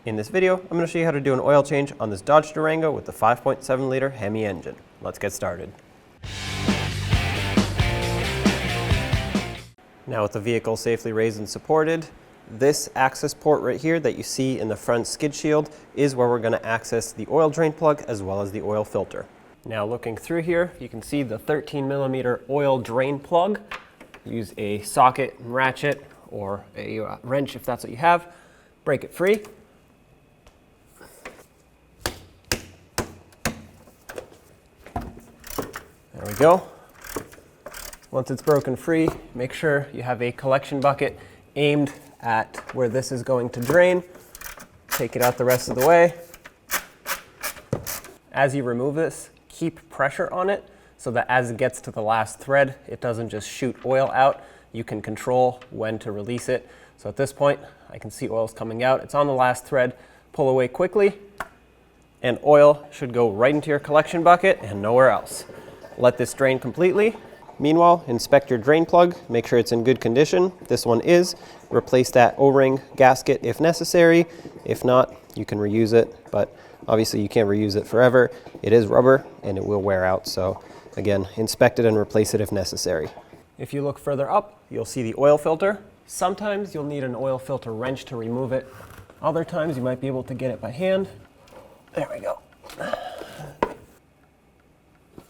In this video, I'm going to show you how to do an oil change on this Dodge Durango with the 5.7 liter HEMI engine. Let's get started. Now with the vehicle safely raised and supported, this access port right here that you see in the front skid shield is where we're going to access the oil drain plug as well as the oil filter. Now looking through here, you can see the 13mm oil drain plug. Use a socket and ratchet or a wrench if that's what you have. Break it free. There we go. Once it's broken free, make sure you have a collection bucket aimed at where this is going to drain. Take it out the rest of the way. As you remove this, keep pressure on it so that as it gets to the last thread, it doesn't just shoot oil out. You can control when to release it. So at this point, I can see oil's coming out. It's on the last thread. Pull away quickly, and oil should go right into your collection bucket and nowhere else. Let this drain completely. Meanwhile, inspect your drain plug, make sure it's in good condition. This one is. Replace that O-ring gasket if necessary. If not, you can reuse it, but obviously you can't reuse it forever. It is rubber and it will wear out, so again, inspect it and replace it if necessary. If you look further up, you'll see the oil filter. Sometimes you'll need an oil filter wrench to remove it. Other times you might be able to get it by hand. There we go.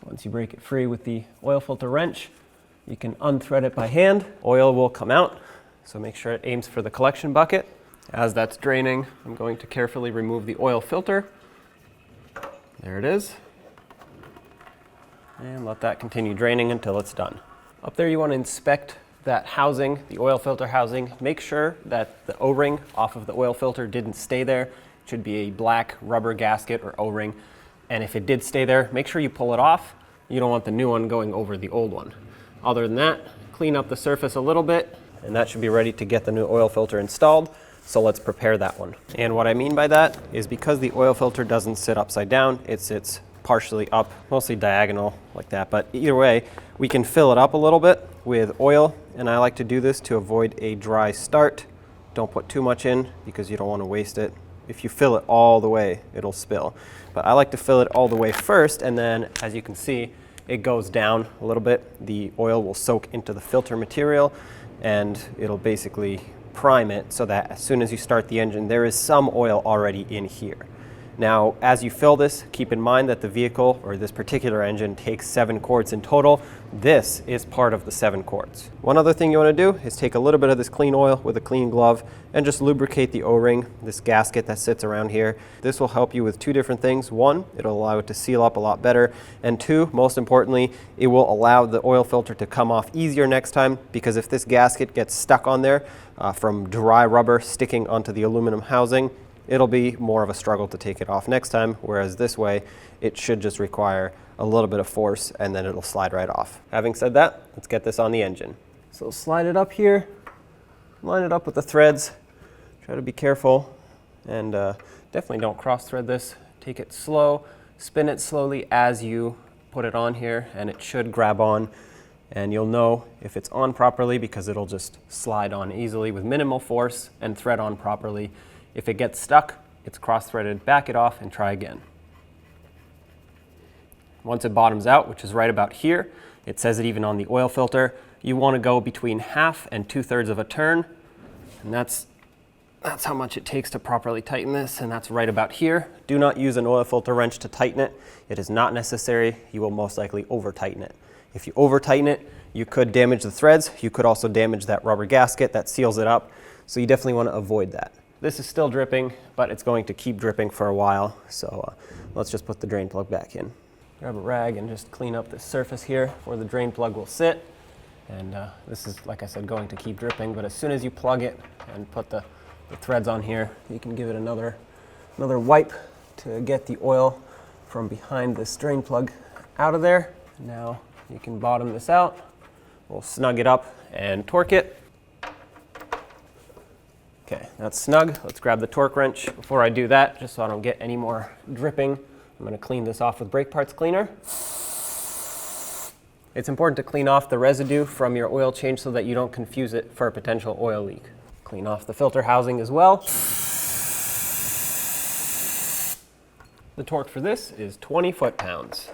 Once you break it free with the oil filter wrench, you can unthread it by hand. Oil will come out, so make sure it aims for the collection bucket. As that's draining, I'm going to carefully remove the oil filter. There it is. And let that continue draining until it's done. Up there you want to inspect that housing, the oil filter housing. Make sure that the O-ring off of the oil filter didn't stay there. It should be a black rubber gasket or O-ring. And if it did stay there, make sure you pull it off. You don't want the new one going over the old one. Other than that, clean up the surface a little bit, and that should be ready to get the new oil filter installed. So let's prepare that one. And what I mean by that is because the oil filter doesn't sit upside down, it sits partially up, mostly diagonal like that. But either way, we can fill it up a little bit with oil, and I like to do this to avoid a dry start. Don't put too much in because you don't want to waste it. If you fill it all the way, it'll spill. But I like to fill it all the way first, and then as you can see, it goes down a little bit. The oil will soak into the filter material, and it'll basically prime it so that as soon as you start the engine, there is some oil already in here. Now, as you fill this, keep in mind that the vehicle, or this particular engine, takes 7 quarts in total. This is part of the 7 quarts. One other thing you want to do is take a little bit of this clean oil with a clean glove and just lubricate the O-ring, this gasket that sits around here. This will help you with 2 different things. 1, it'll allow it to seal up a lot better. And 2, most importantly, it will allow the oil filter to come off easier next time, because if this gasket gets stuck on there from dry rubber sticking onto the aluminum housing, it'll be more of a struggle to take it off next time, whereas this way, it should just require a little bit of force and then it'll slide right off. Having said that, let's get this on the engine. So slide it up here, line it up with the threads, try to be careful, and definitely don't cross thread this. Take it slow, spin it slowly as you put it on here, and it should grab on, and you'll know if it's on properly because it'll just slide on easily with minimal force and thread on properly. If it gets stuck, it's cross-threaded, back it off and try again. Once it bottoms out, which is right about here, it says it even on the oil filter, you want to go between 1/2 and 2/3 of a turn, and that's how much it takes to properly tighten this, and that's right about here. Do not use an oil filter wrench to tighten it. It is not necessary. You will most likely over-tighten it. If you over-tighten it, you could damage the threads. You could also damage that rubber gasket that seals it up, so you definitely want to avoid that. This is still dripping, but it's going to keep dripping for a while, so let's just put the drain plug back in. Grab a rag and just clean up this surface here where the drain plug will sit. And this is, like I said, going to keep dripping, but as soon as you plug it and put the threads on here, you can give it another wipe to get the oil from behind this drain plug out of there. Now you can bottom this out. We'll snug it up and torque it. Okay, that's snug. Let's grab the torque wrench. Before I do that, just so I don't get any more dripping, I'm going to clean this off with brake parts cleaner. It's important to clean off the residue from your oil change so that you don't confuse it for a potential oil leak. Clean off the filter housing as well. The torque for this is 20 foot-pounds.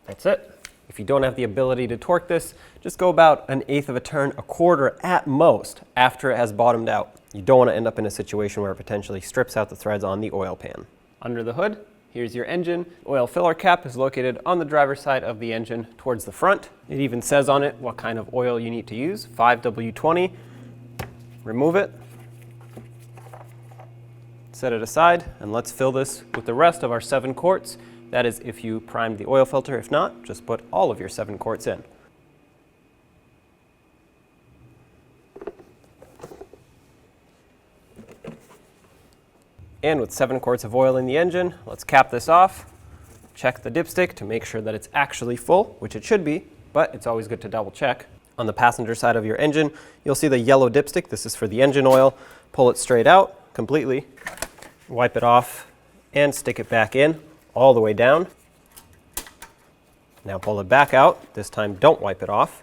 That's it. If you don't have the ability to torque this, just go about 1/8 of a turn, 1/4 at most, after it has bottomed out. You don't want to end up in a situation where it potentially strips out the threads on the oil pan. Under the hood, here's your engine. Oil filler cap is located on the driver's side of the engine towards the front. It even says on it what kind of oil you need to use, 5W20. Remove it, set it aside, and let's fill this with the rest of our 7 quarts. That is if you primed the oil filter. If not, just put all of your 7 quarts in. And with 7 quarts of oil in the engine, let's cap this off. Check the dipstick to make sure that it's actually full, which it should be, but it's always good to double check. On the passenger side of your engine, you'll see the yellow dipstick. This is for the engine oil. Pull it straight out completely, wipe it off, and stick it back in all the way down. Now pull it back out. This time don't wipe it off.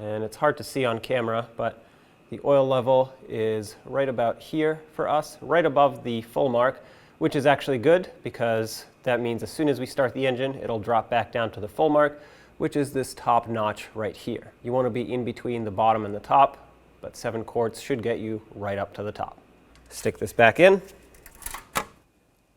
And it's hard to see on camera, but the oil level is right about here for us, right above the full mark, which is actually good because that means as soon as we start the engine, it'll drop back down to the full mark, which is this top notch right here. You want to be in between the bottom and the top, but 7 quarts should get you right up to the top. Stick this back in.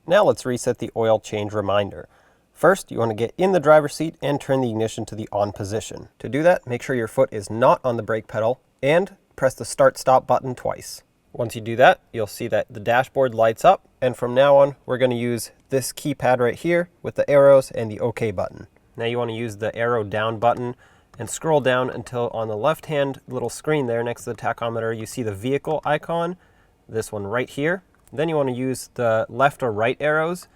Now let's reset the oil change reminder. First, you want to get in the driver's seat and turn the ignition to the on position. To do that, make sure your foot is not on the brake pedal and press the start-stop button twice. Once you do that, you'll see that the dashboard lights up, and from now on, we're going to use this keypad right here with the arrows and the OK button. Now you want to use the arrow down button and scroll down until on the left-hand little screen there next to the tachometer, you see the vehicle icon, this one right here. Then you want to use the left or right arrows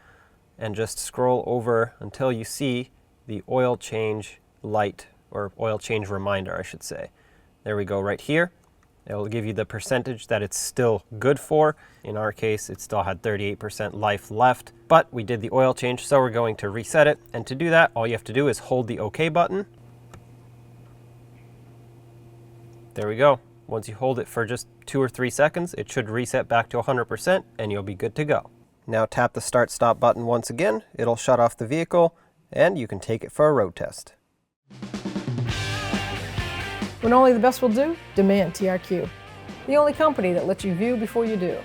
and just scroll over until you see the oil change light, or oil change reminder, I should say. There we go, right here. It'll give you the percentage that it's still good for. In our case, it still had 38% life left, but we did the oil change, so we're going to reset it. And to do that, all you have to do is hold the OK button. There we go. Once you hold it for just 2 or 3 seconds, it should reset back to 100% and you'll be good to go. Now tap the start-stop button once again. It'll shut off the vehicle and you can take it for a road test. When only the best will do, demand TRQ. The only company that lets you view before you do.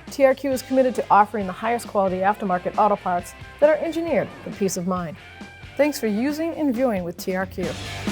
TRQ is committed to offering the highest quality aftermarket auto parts that are engineered for peace of mind. Thanks for using and viewing with TRQ.